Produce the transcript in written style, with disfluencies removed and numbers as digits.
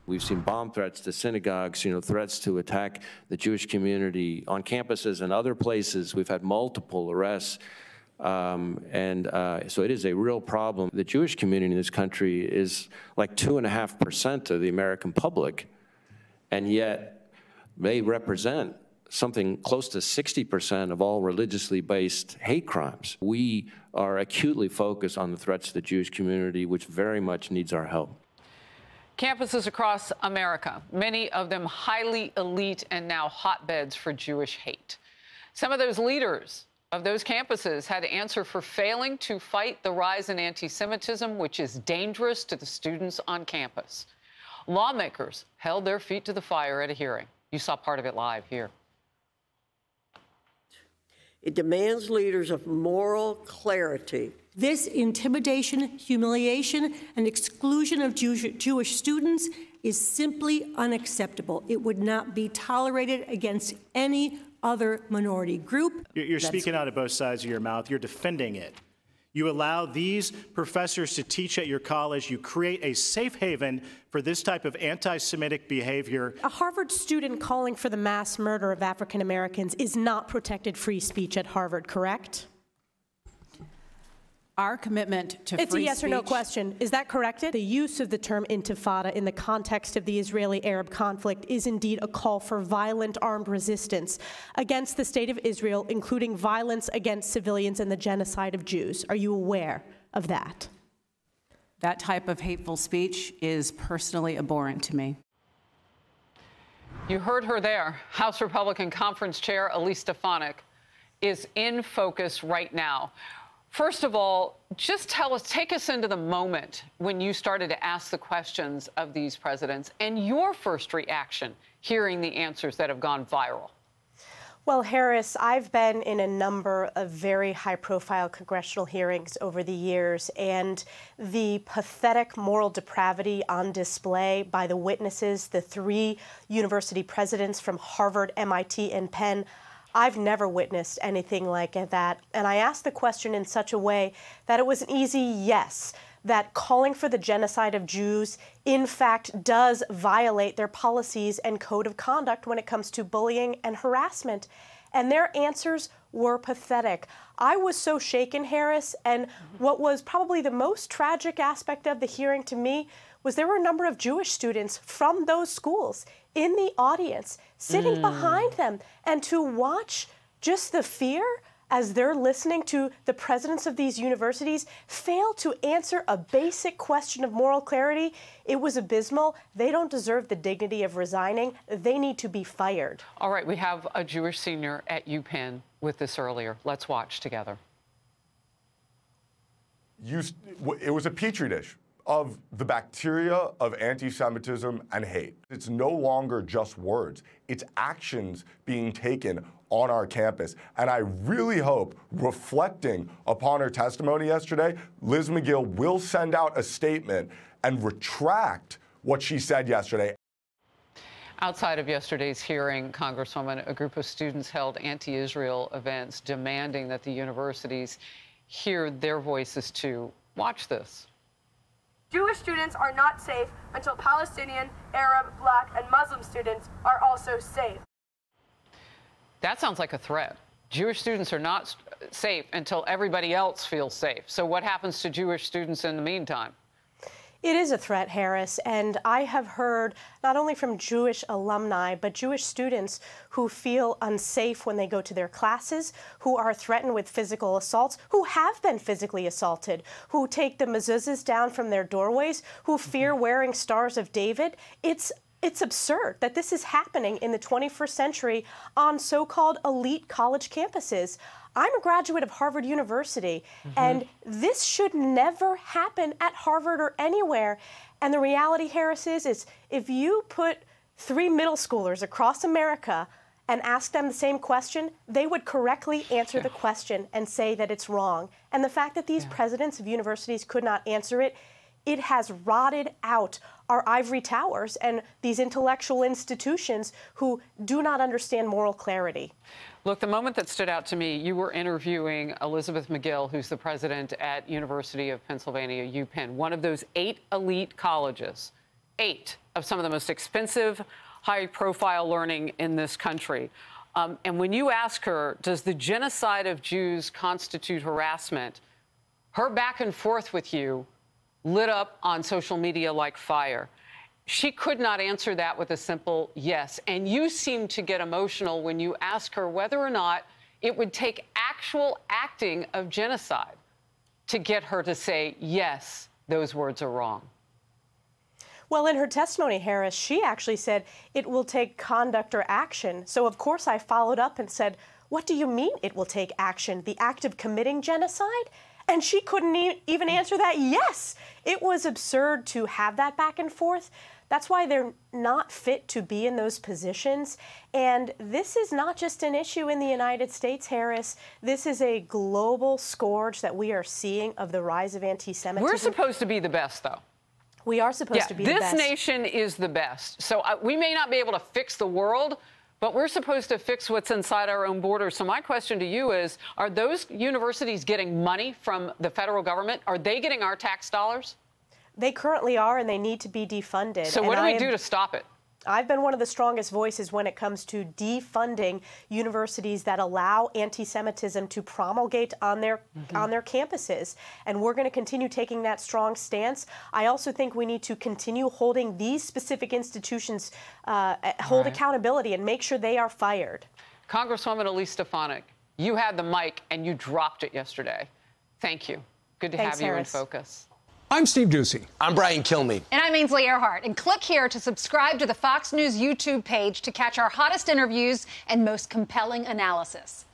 We've seen bomb threats to synagogues, threats to attack the Jewish community on campuses and other places. We've had multiple arrests. So it is a real problem. The Jewish community in this country is like 2.5% of the American public, and yet they represent something close to 60% of all religiously based hate crimes. We are acutely focused on the threats to the Jewish community, which very much needs our help. Campuses across America, many of them highly elite and now hotbeds for Jewish hate. Some of those leaders of those campuses had to answer for failing to fight the rise in anti-Semitism, which is dangerous to the students on campus. Lawmakers held their feet to the fire at a hearing. You saw part of it live here. It demands leaders of moral clarity. This intimidation, humiliation, and exclusion of Jewish students is simply unacceptable. It would not be tolerated against any other minority group. You're speaking out of both sides of your mouth. You're defending it. You allow these professors to teach at your college. You create a safe haven for this type of anti-Semitic behavior. A Harvard student calling for the mass murder of African Americans is not protected free speech at Harvard, correct? Our commitment to free speech... It's a yes or no question. Is that correct? The use of the term intifada in the context of the Israeli-Arab conflict is indeed a call for violent armed resistance against the state of Israel, including violence against civilians and the genocide of Jews. Are you aware of that? That type of hateful speech is personally abhorrent to me. You heard her there. House Republican Conference Chair Elise Stefanik is in focus right now. First of all, just take us into the moment when you started to ask the questions of these presidents and your first reaction hearing the answers that have gone viral. Well, Harris, I've been in a number of very high-profile congressional hearings over the years, and the pathetic moral depravity on display by the witnesses, the 3 university presidents from Harvard, MIT, and Penn, I've never witnessed anything like that. And I asked the question in such a way that it was an easy yes, that calling for the genocide of Jews, in fact, does violate their policies and code of conduct when it comes to bullying and harassment. And their answers were pathetic. I was so shaken, Harris, and what was probably the most tragic aspect of the hearing to me was there were a number of Jewish students from those schools in the audience, sitting behind them, and to watch just the fear as they're listening to the presidents of these universities fail to answer a basic question of moral clarity, it was abysmal. They don't deserve the dignity of resigning. They need to be fired. All right, we have a Jewish senior at UPenn with this earlier. Let's watch together. It was a petri dish of the bacteria of anti-Semitism and hate. It's no longer just words. It's actions being taken on our campus. And I really hope, reflecting upon her testimony yesterday, Liz Magill will send out a statement and retract what she said yesterday. Outside of yesterday's hearing, Congresswoman, a group of students held anti-Israel events demanding that the universities hear their voices too. Watch this. Jewish students are not safe until Palestinian, Arab, Black, and Muslim students are also safe. That sounds like a threat. Jewish students are not safe until everybody else feels safe. So what happens to Jewish students in the meantime? It is a threat, Harris, and I have heard not only from Jewish alumni, but Jewish students who feel unsafe when they go to their classes, who are threatened with physical assaults, who have been physically assaulted, who take the mezuzahs down from their doorways, who fear wearing Stars of David. It's absurd that this is happening in the 21st century on so-called elite college campuses. I'm a graduate of Harvard University, and this should never happen at Harvard or anywhere. And the reality, Harris, is if you put 3 middle schoolers across America and ask them the same question, they would correctly answer the question and say that it's wrong. And the fact that these presidents of universities could not answer it, it has rotted out our ivory towers and these intellectual institutions who do not understand moral clarity. Look, the moment that stood out to me, you were interviewing Elizabeth Magill, who's the president at University of Pennsylvania, UPenn, one of those 8 elite colleges 8 of some of the most expensive, high-profile learning in this country. And when you ask her, does the genocide of Jews constitute harassment, her back and forth with you lit up on social media like fire. She could not answer that with a simple yes. And you seem to get emotional when you ask her whether or not it would take actual acting of genocide to get her to say, yes, those words are wrong. Well, in her testimony, Harris, she actually said it will take conduct or action. So, of course, I followed up and said, what do you mean it will take action? The act of committing genocide? And she couldn't even answer that yes. It was absurd to have that back and forth. That's why they're not fit to be in those positions. And this is not just an issue in the United States, Harris. This is a global scourge that we are seeing of the rise of anti-Semitism. We're supposed to be the best, though. We are supposed to be the best. This nation is the best. So we may not be able to fix the world, but we're supposed to fix what's inside our own borders. So my question to you is, are those universities getting money from the federal government? Are they getting our tax dollars? They currently are, and they need to be defunded. So what do we do to stop it? I've been one of the strongest voices when it comes to defunding universities that allow anti-Semitism to promulgate on their campuses. And we're going to continue taking that strong stance. I also think we need to continue holding these specific institutions, hold accountability and make sure they are fired. Congresswoman Elise Stefanik, you had the mic and you dropped it yesterday. Thank you. Good to have you in focus. I'm Steve Doocy. I'm Brian Kilmeade. And I'm Ainsley Earhart. And click here to subscribe to the Fox News YouTube page to catch our hottest interviews and most compelling analysis.